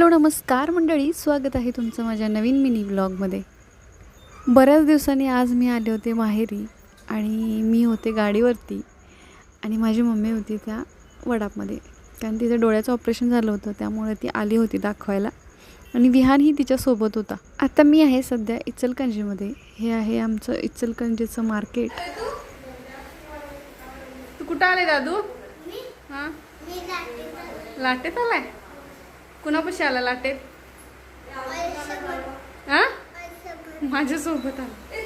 Hello नमस्कार मंडळी, स्वागत आहे तुमचं माझ्या नवीन मिनी व्लॉगमध्ये। बऱ्याच दिवसांनी आज मी आले होते माहेरी आणि मी होते गाडीवरती आणि माझी मम्मी होती त्या वडापमध्ये, कारण तिचं डोळ्याचं ऑपरेशन झालं होतं, त्यामुळे ती आली होती दाखवायला आणि विहानही तिच्यासोबत होता। आता मी आहे सध्या इचलकरंजीमध्ये। हे आहे आमचं इचलकरंजीचं मार्केट। तू कुठं आले दादू? हां, लाटेत आलाय? कुणापाशी आला लाटेत? माझ्यासोबत आला।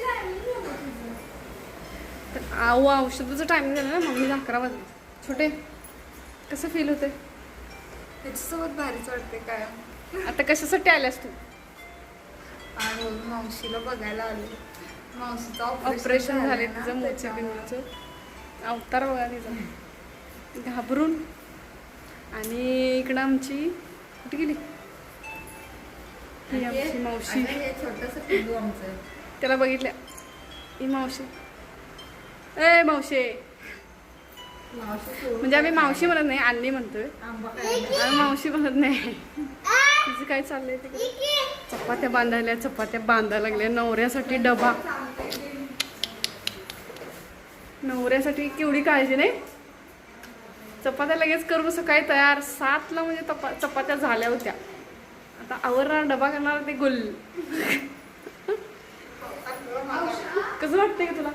तर औषधाचं टायमिंग झालं ना, मम्मी 11 वाजले। छोटे कसं फील होते? त्याच्यासोबत भारीच वाटते काय। आता कशासाठी आल्यास तू? आणि मावशीला बघायला आले। मावशीचं ऑपरेशन झाले तिचं मोतीबिंदूचं। अवतार बघा तिचा, घाबरून। आणि इकडं आमची कुठे गेली? ही आमची मावशी, छोटंसं पिल्लू आमचं। त्याला बघितल्या ही मावशी। ए मावशी, म्हणजे आम्ही मावशी म्हणत नाही, अन्नी म्हणतोय, आम्ही मावशी म्हणत नाही। तिचं काय चाललंय तिकडे? चपात्या बांधायला, चपात्या बांधायला लागल्या नवऱ्यासाठी। डबा नवऱ्यासाठी केवढी काळजी नाही। चपात्या लगेच करून सकाळी तयार 7ला, म्हणजे चपात्या झाल्या होत्या। आता आवरणार, डबा करणार, ते गुल। कसं वाटतंय का तुला?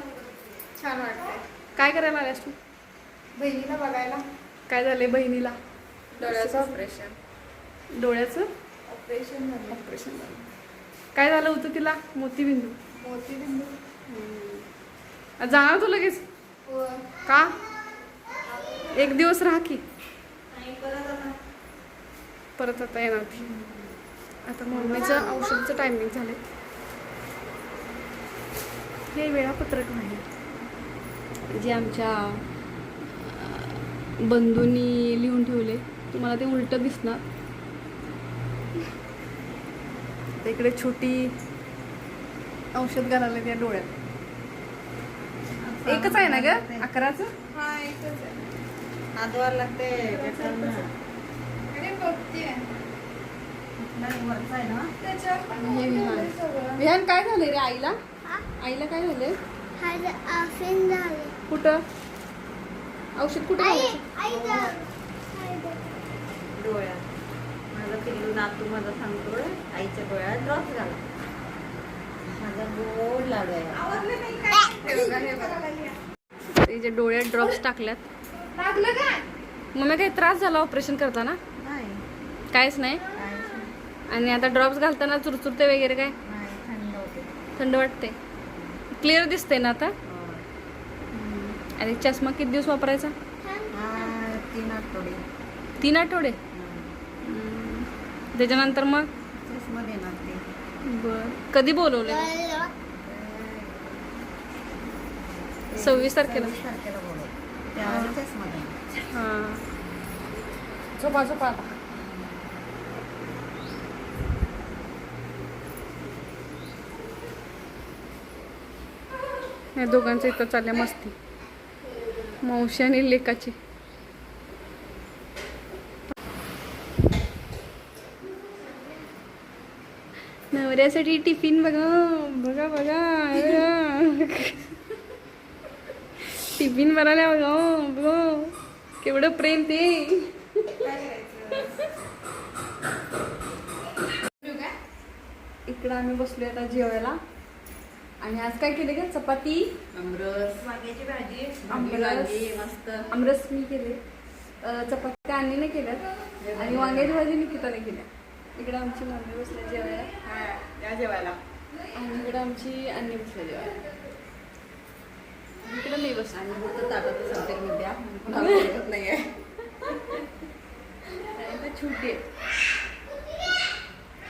छान वाटतंय। काय करायला आल्यास तू? बहिणीला बघायला। काय झालंय बहिणीला? डोळ्याचं ऑपरेशन। डोळ्याचं ऑपरेशन झालं। ऑपरेशन झालं। काय झालं होतं तिला? मोतीबिंदू। मोतीबिंदू। जाणार तू लगेच? का? एक दिवस राहा की। परत आता येणार ती। आता मम्मीचं औषधाचं टायमिंग झालं। हे वेळापत्रक नाही जे आमच्या बंधूंनी लिहून ठेवले, तुम्हाला ते उलटं दिसणार। इकडे छोटी औषध घालायला त्या डोळ्यात। एकच आहे ना ग 11चं? हा एकच आहे। हातवार लागते विहान काय झालंय रे आईला? आईला काय झालंय? कुठं औषध कुठं घालायचं? डोळ्यात माझा पिल्लू नातू माझा सांगतोय आईच्या डोळ्यात ड्रॉप झाला। माझा गोड लाडू आहे। जे डोळ्यात ड्रॉप्स टाकल्यात। लागलं काय? मम्मी काही त्रास झाला ऑपरेशन करताना? नाही, काहीच नाही। आणि आता ड्रॉप्स घालताना चुरचुरते वगैरे काय? नाही, थंड होते। थंड वाटते? क्लिअर दिसते ना आता? आणि चष्मा किती दिवस वापरायचा? 3 आठवडे। 3 आठवडे? त्याच्यानंतर मग चष्मा देणार ते। बर, कधी बोलवले? 26 तारखेला। 26 तारखेला बोलवलं, त्यावेळेला चष्मा देणार। हां, झोपा झोपा आता। या दोघांचं इथं चालल्या मस्ती, मावशी आणि लेकाची। नवऱ्यासाठी टिफिन बघा बघा बघा, टिफिन बनायला बघा बघा, केवढं प्रेम ते। इकडं आम्ही बसलोय आता जेवायला। आणि आज काय केले का? चपाती, आमरस, वांग्याची भाजी, आमरस मस्त आमरस मी केले, चपात्या अन्नीने केल्यात आणि वांग्याची भाजी निकिताने केल्या। इकडे आमची मम्मी बसल्या जेवायला, या जेवायला। आणि इकडे आमची अन्नी बसल्या जेवायला। इकडे मी बसले आणि फक्त ताटात सांगते मी द्या, कोणाला बोलत नाहीये। छोटी आहे